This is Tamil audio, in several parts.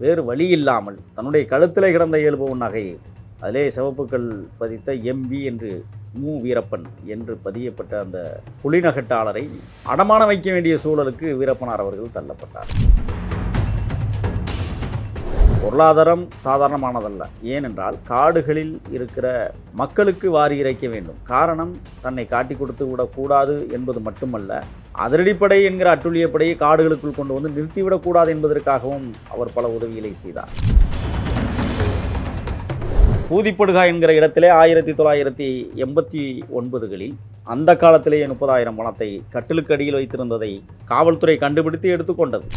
வேறு வழி இல்லாமல் தன்னுடைய கழுத்தில் கிடந்த இயல்பவன் நகையை அதிலே சிவப்புக்கள் பதித்த எம்பி என்று மு வீரப்பன் என்று பதியப்பட்ட அந்த புலிநகட்டாளரை அடமானம் வைக்க வேண்டிய சூழலுக்கு வீரப்பனார் அவர்கள் தள்ளப்பட்டார். பொருளாதாரம் சாதாரணமானதல்ல. ஏனென்றால் காடுகளில் இருக்கிற மக்களுக்கு வாரி இறைக்க வேண்டும். காரணம், தன்னை காட்டி கொடுத்து விடக்கூடாது என்பது மட்டுமல்ல, அதிரடிப்படை என்கிற அட்டுழியப்படையை காடுகளுக்குள் கொண்டு வந்து நிறுத்திவிடக்கூடாது என்பதற்காகவும் அவர் பல உதவிகளை செய்தார். பூதிப்படுகா என்கிற இடத்திலே 1989களில் அந்த காலத்திலேயே 30,000 பணத்தை கட்டிலுக்கு அடியில் வைத்திருந்ததை காவல்துறை கண்டுபிடித்து எடுத்துக்கொண்டது.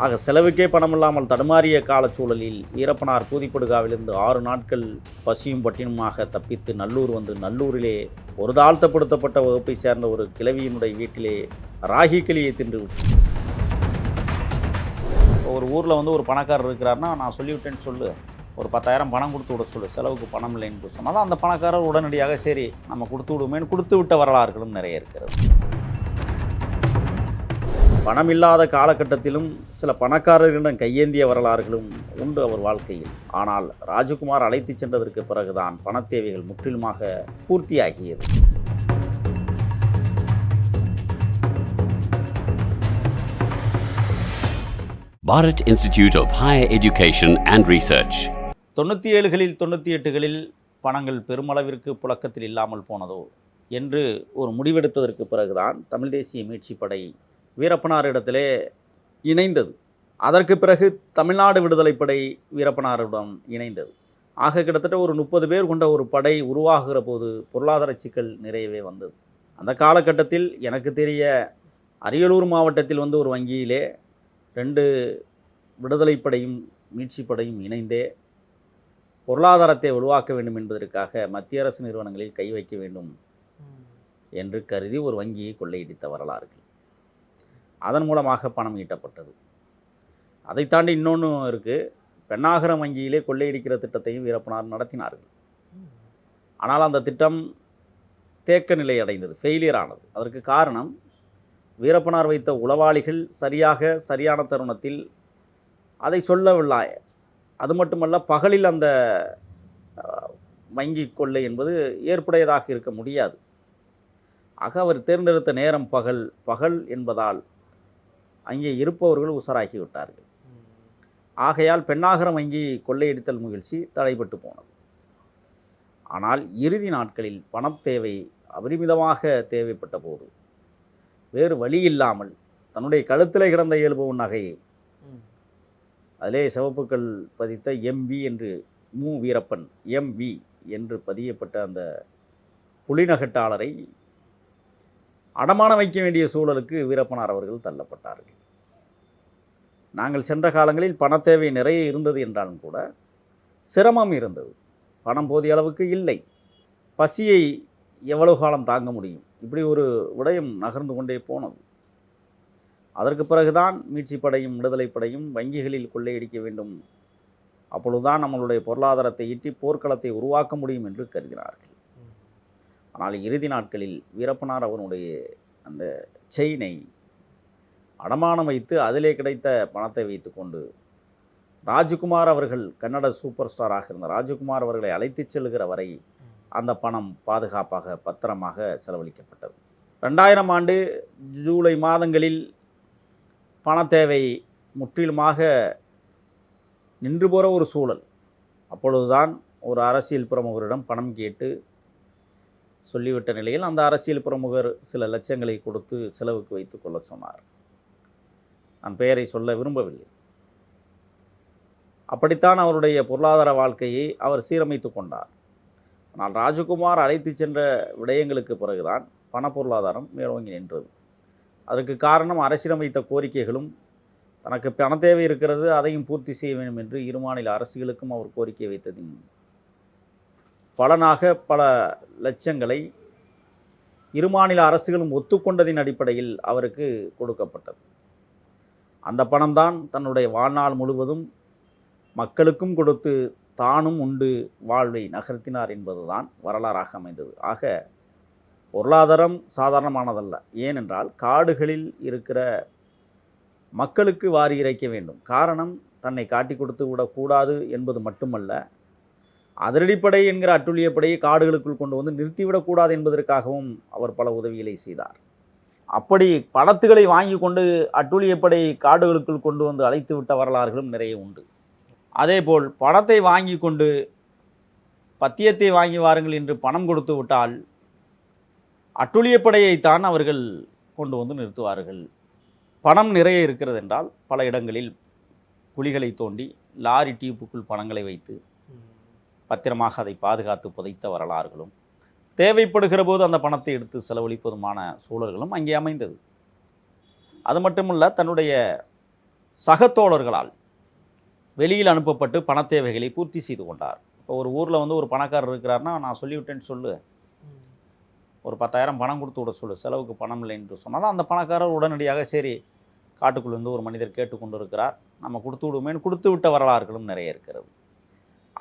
ஆக செலவுக்கே பணம் இல்லாமல் தடுமாறிய காலச்சூழலில் வீரப்பனார் பூதிப்படுகாவிலிருந்து 6 நாட்கள் பசியும் பட்டினுமாக தப்பித்து நல்லூர் வந்து நல்லூரிலே ஒரு தாழ்த்தப்படுத்தப்பட்ட வகுப்பை சேர்ந்த ஒரு கிழவியினுடைய வீட்டிலே ராகி கிளியை தின்று விட்டு, ஒரு ஊரில் வந்து ஒரு பணக்காரர் இருக்கிறாருன்னா, நான் சொல்லிவிட்டேன்னு சொல்லு, ஒரு 10,000 பணம் கொடுத்து விட சொல்லு, செலவுக்கு பணம் இல்லைன்னு சொன்னாலும் அந்த பணக்காரர் உடனடியாக சரி நம்ம கொடுத்து விடுமேன்னு கொடுத்து விட்ட வரலாறுகளும் நிறைய இருக்கிறது. பணம் இல்லாத காலகட்டத்திலும் சில பணக்காரர்களிடம் கையேந்திய வரலாறுகளும் உண்டு அவர் வாழ்க்கையில். ஆனால் ராஜகுமார் அழைத்து சென்றதற்கு பிறகுதான் பணத்தேவைகள் முற்றிலுமாக பூர்த்தியாகியது. Bharat Institute of Higher Education and Research. 97களில் 98களில் பணங்கள் பெருமளவிற்கு புழக்கத்தில் இல்லாமல் போனதோ என்று ஒரு முடிவெடுத்ததற்கு பிறகுதான் தமிழ் தேசிய மீட்சிப் படை வீரப்பனாரிடத்திலே இணைந்தது. அதற்கு பிறகு தமிழ்நாடு விடுதலைப்படை வீரப்பனாருடன் இணைந்தது. ஆக கிட்டத்தட்ட ஒரு 30 பேர் கொண்ட ஒரு படை உருவாகுகிற போது பொருளாதார சிக்கல் நிறையவே வந்தது. அந்த காலகட்டத்தில் எனக்கு தெரிய அரியலூர் மாவட்டத்தில் வந்து ஒரு வங்கியிலே 2 விடுதலைப்படையும் மீட்சிப்படையும் இணைந்தே பொருளாதாரத்தை உருவாக்க வேண்டும் என்பதற்காக மத்திய அரசு நிறுவனங்களில் கை வைக்க வேண்டும் என்று கருதி ஒரு வங்கியை கொள்ளையடித்த வரலாறுகள். அதன் மூலமாக பணம் ஈட்டப்பட்டது. அதை தாண்டி இன்னொன்று இருக்குது. பெண்ணாகரம் வங்கியிலே கொள்ளையடிக்கிற திட்டத்தையும் வீரப்பனார் நடத்தினார்கள். ஆனால் அந்த திட்டம் தேக்க நிலை அடைந்தது, ஃபெயிலியர் ஆனது. அதற்கு காரணம், வீரப்பனார் வைத்த உளவாளிகள் சரியான தருணத்தில் அதை சொல்லவில்லை. அது மட்டுமல்ல, பகலில் அந்த வங்கி கொள்ளை என்பது ஏற்புடையதாக இருக்க முடியாது. ஆக அவர் தேர்ந்தெடுத்த நேரம் பகல் என்பதால் அங்கே இருப்பவர்கள் உசராகிவிட்டார்கள். ஆகையால் பெண்ணாகரம் வங்கி கொள்ளையடித்தல் முயற்சி தடைபட்டு போனது. ஆனால் இறுதி நாட்களில் பணம் தேவை அபரிமிதமாக தேவைப்பட்ட போது வேறு வழி இல்லாமல் தன்னுடைய கழுத்தில் கிடந்த இயல்பவன் நகையை அதிலே சிவப்புக்கள் பதித்த எம்பி என்று மு வீரப்பன் எம்பி என்று பதியப்பட்ட அந்த புலிநகட்டாளரை அடமானம் வைக்க வேண்டிய சூழலுக்கு வீரப்பனார் அவர்கள் தள்ளப்பட்டார்கள். நாங்கள் சென்ற காலங்களில் பணத்தேவை நிறைய இருந்தது என்றாலும் கூட சிரமம் இருந்தது. பணம் போதிய அளவுக்கு இல்லை. பசியை எவ்வளவு காலம் தாங்க முடியும்? இப்படி ஒரு விடயம் நகர்ந்து கொண்டே போனது. அதற்கு பிறகுதான் மீட்சிப்படையும் விடுதலைப்படையும் வங்கிகளில் கொள்ளையடிக்க வேண்டும், அப்பொழுதுதான் நம்மளுடைய பொருளாதாரத்தை ஈட்டி போர்க்களத்தை உருவாக்க முடியும் என்று கருதினார்கள். ஆனால் இறுதி நாட்களில் வீரப்பனார் அவனுடைய அந்த செயினை அடமானம் வைத்து அதிலே கிடைத்த பணத்தை வைத்து கொண்டு ராஜகுமார் அவர்கள், கன்னட சூப்பர் ஸ்டாராக இருந்த ராஜகுமார் அவர்களை அழைத்து செல்கிற வரை அந்த பணம் பாதுகாப்பாக பத்திரமாக செலவழிக்கப்பட்டது. 2000 ஆண்டு ஜூலை மாதங்களில் பணத்தேவை முற்றிலுமாக நின்று போகிற ஒரு சூழல். அப்பொழுதுதான் ஒரு அரசியல் பிரமுகரிடம் பணம் கேட்டு சொல்லிவிட்ட நிலையில் அந்த அரசியல் பிரமுகர் சில லட்சங்களை கொடுத்து செலவுக்கு வைத்து கொள்ள சொன்னார். நான் பெயரை சொல்ல விரும்பவில்லை. அப்படித்தான் அவருடைய பொருளாதார வாழ்க்கையை அவர் சீரமைத்து கொண்டார். ஆனால் ராஜகுமார் அழைத்து சென்ற விடயங்களுக்கு பிறகுதான் பண பொருளாதாரம் மேலோங்கி நின்றது. அதற்கு காரணம், அரசியலமைத்த கோரிக்கைகளும் தனக்கு பண தேவை இருக்கிறது, அதையும் பூர்த்தி செய்ய வேண்டும் என்று இரு மாநில அரசுகளுக்கும் அவர் கோரிக்கை வைத்ததின் பலனாக பல லட்சங்களை இரு மாநில அரசுகளும் ஒத்துக்கொண்டதின் அடிப்படையில் அவருக்கு கொடுக்கப்பட்டது. அந்த பணம்தான் தன்னுடைய வாழ்நாள் முழுவதும் மக்களுக்கும் கொடுத்து தானும் உண்டு வாழ்வை நகர்த்தினார் என்பதுதான் வரலாறாக அமைந்தது. ஆக பொருளாதாரம் சாதாரணமானதல்ல. ஏனென்றால் காடுகளில் இருக்கிற மக்களுக்கு வாரி இறைக்க வேண்டும். காரணம், தன்னை காட்டி கொடுத்து விடக்கூடாது என்பது மட்டுமல்ல, அதிரடிப்படை என்கிற அட்டுழியப்படையை காடுகளுக்குள் கொண்டு வந்து நிறுத்திவிடக்கூடாது என்பதற்காகவும் அவர் பல உதவிகளை செய்தார். அப்படி பணத்துகளை வாங்கி கொண்டு அட்டுழியப்படை காடுகளுக்குள் கொண்டு வந்து அழைத்து விட்ட வரலாறுகளும் நிறைய உண்டு. அதேபோல் பணத்தை வாங்கி கொண்டு பத்தியத்தை வாங்கி வாருங்கள் என்று பணம் கொடுத்து விட்டால் அட்டுழியப்படையைத்தான் அவர்கள் கொண்டு வந்து நிறுத்துவார்கள். பணம் நிறைய இருக்கிறது என்றால் பல இடங்களில் குழிகளை தோண்டி லாரி டியூப்புக்குள் பணங்களை வைத்து பத்திரமாக அதை பாதுகாத்து புதைத்த வரலாறுகளும், தேவைப்படுகிற போது அந்த பணத்தை எடுத்து செலவழிப்பதுமான சூழல்களும் அங்கே அமைந்தது. அது மட்டுமல்ல, தன்னுடைய சகத்தோழர்களால் வெளியில் அனுப்பப்பட்டு பண தேவைகளை பூர்த்தி செய்து கொண்டார். இப்போ ஒரு ஊரில் வந்து ஒரு பணக்காரர் இருக்கிறார்னா, நான் சொல்லிவிட்டேன்னு சொல்லு, ஒரு 10,000 பணம் கொடுத்து விட சொல்லு, செலவுக்கு பணம் இல்லை என்று சொன்னாலும் அந்த பணக்காரர் உடனடியாக சரி, காட்டுக்குள்ளேருந்து ஒரு மனிதர் கேட்டுக்கொண்டு இருக்கிறார், நம்ம கொடுத்து விடுவோமேன்னு கொடுத்து விட்ட வரலாறுகளும் நிறைய இருக்கிறது.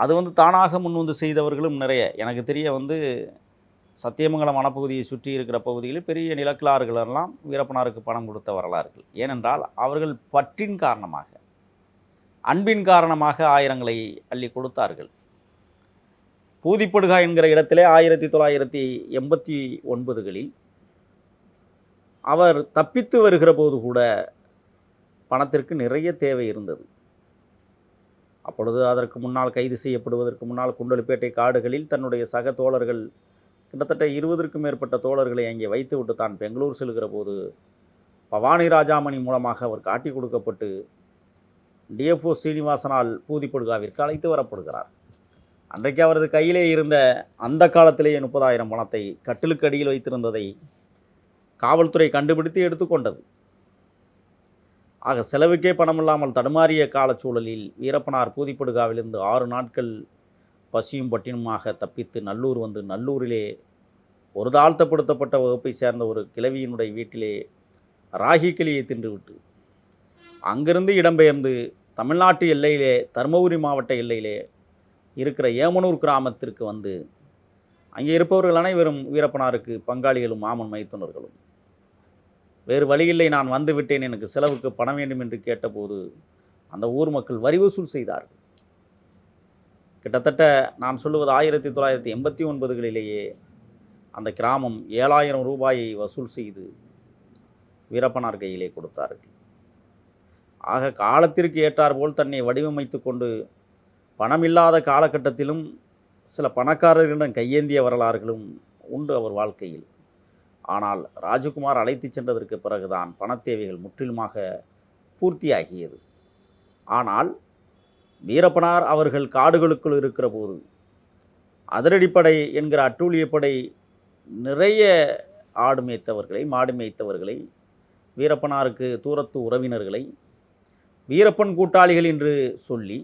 அது வந்து தானாக முன் வந்து செய்தவர்களும் நிறைய. எனக்கு தெரிய வந்து சத்தியமங்கலம் வனப்பகுதியை சுற்றி இருக்கிற பகுதிகளில் பெரிய நிலக்கிழாறுகளெல்லாம் வீரப்பனாருக்கு பணம் கொடுத்த வரலாறுகள். ஏனென்றால் அவர்கள் பற்றின் காரணமாக, அன்பின் காரணமாக ஆயிரங்களை அள்ளி கொடுத்தார்கள். பூதிப்படுகா என்கிற இடத்திலே 1989களில் அவர் தப்பித்து வருகிற போது கூட பணத்திற்கு நிறைய தேவை இருந்தது. அப்பொழுது அதற்கு முன்னால் கைது செய்யப்படுவதற்கு முன்னால் குண்டலுப்பேட்டை காடுகளில் தன்னுடைய சக தோழர்கள் கிட்டத்தட்ட 20க்கும் மேற்பட்ட தோழர்களை அங்கே வைத்துவிட்டு தான் பெங்களூர் செல்கிற போது பவானி ராஜாமணி மூலமாக அவர் காட்டி கொடுக்கப்பட்டு டிஎஃப்ஓ ஸ்ரீனிவாசனால் பூதிப்படுகாவிற்கு அழைத்து வரப்படுகிறார். அன்றைக்கு அவரது கையிலே இருந்த, அந்த காலத்திலேயே 30,000 பணத்தை கட்டிலுக்கு அடியில் வைத்திருந்ததை காவல்துறை கண்டுபிடித்து எடுத்துக்கொண்டது. ஆக செலவுக்கே பணமில்லாமல் தடுமாறிய காலச்சூழலில் வீரப்பனார் பூதிப்படுகாவிலிருந்து 6 நாட்கள் பசியும் பட்டினுமாக தப்பித்து நல்லூர் வந்து, நல்லூரிலே ஒரு தாழ்த்தப்படுத்தப்பட்ட வகுப்பை சேர்ந்த ஒரு கிழவியினுடைய வீட்டிலே ராகி கிளியை தின்றுவிட்டு அங்கிருந்து இடம்பெயர்ந்து தமிழ்நாட்டு எல்லையிலே, தருமபுரி மாவட்ட எல்லையிலே இருக்கிற ஏமனூர் கிராமத்திற்கு வந்து, அங்கே இருப்பவர்கள் அனைவரும் வீரப்பனாருக்கு பங்காளிகளும் மாமன் மைத்துனர்களும். வேறு வழியில்லை, நான் வந்து விட்டேன், எனக்கு செலவுக்கு பணம் வேண்டும் என்று கேட்டபோது அந்த ஊர் மக்கள் வரி வசூல் செய்தார்கள். கிட்டத்தட்ட நான் சொல்லுவது 1989களிலேயே அந்த கிராமம் 7,000 ரூபாயை வசூல் செய்து வீரப்பனார் கையிலே கொடுத்தார்கள். ஆக காலத்திற்கு ஏற்றாற்போல் தன்னை வடிவமைத்து கொண்டு பணமில்லாத காலகட்டத்திலும் சில பணக்காரர்களிடம் கையேந்திய வரலாறுகளும் உண்டு அவர் வாழ்க்கையில். ஆனால் ராஜகுமார் அழைத்து சென்றதற்கு பிறகுதான் பணத்தேவைகள் முற்றிலுமாக பூர்த்தியாகியது. ஆனால் வீரப்பனார் அவர்கள் காடுகளுக்குள் இருக்கிற போது அதிரடிப்படை என்கிற அட்டூழியப்படை நிறைய ஆடு மேய்த்தவர்களை, மாடு மேய்த்தவர்களை, வீரப்பனாருக்கு தூரத்து உறவினர்களை வீரப்பன் கூட்டாளிகள் என்று சொல்லி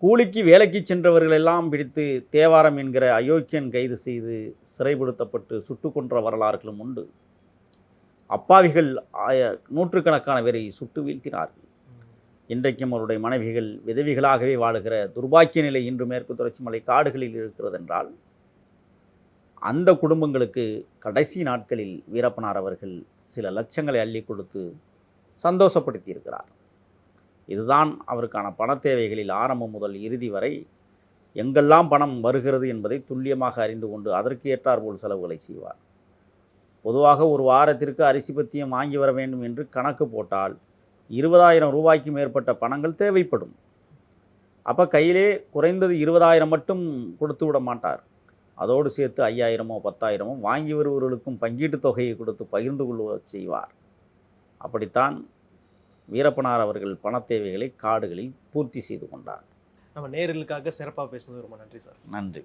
கூலிக்கு வேலைக்கு சென்றவர்களெல்லாம் பிடித்து தேவாரம் என்கிற அயோக்கியன் கைது செய்து சிறைப்படுத்தப்பட்டு சுட்டு கொன்ற வரலாறுகளும் உண்டு. அப்பாவிகள் நூற்றுக்கணக்கான பேரை சுட்டு வீழ்த்தினார்கள். இன்றைக்கும் அவருடைய மனைவிகள் விதவிகளாகவே வாழுகிற துர்பாக்கிய நிலை இன்று மேற்கு தொடர்ச்சி மலை காடுகளில் இருக்கிறது என்றால், அந்த குடும்பங்களுக்கு கடைசி நாட்களில் வீரப்பனார் அவர்கள் சில லட்சங்களை அள்ளி கொடுத்து சந்தோஷப்படுத்தி இருக்கிறார். இதுதான் அவருக்கான பண தேவைகளில் ஆரம்பம் முதல் இறுதி வரை எங்கெல்லாம் பணம் வருகிறது என்பதை துல்லியமாக அறிந்து கொண்டு அதற்கு ஏற்றாற்போல் செலவுகளை செய்வார். பொதுவாக ஒரு வாரத்திற்கு அரிசி பத்தியம் வாங்கி வர வேண்டும் என்று கணக்கு போட்டால் 20,000 ரூபாய்க்கு மேற்பட்ட பணங்கள் தேவைப்படும். அப்போ கையிலே குறைந்தது 20,000 மட்டும் கொடுத்து விட மாட்டார். அதோடு சேர்த்து 5,000மோ 10,000மோ வாங்கி வருபவர்களுக்கும் பங்கீட்டு தொகையை கொடுத்து பகிர்ந்து கொள்ள செய்வார். அப்படித்தான் வீரப்பனார் அவர்கள் பண தேவைகளை காடுகளில் பூர்த்தி செய்து கொண்டார். நம்ம நேயர்களுக்காக சிறப்பாக பேசுனது ரொம்ப நன்றி சார். நன்றி.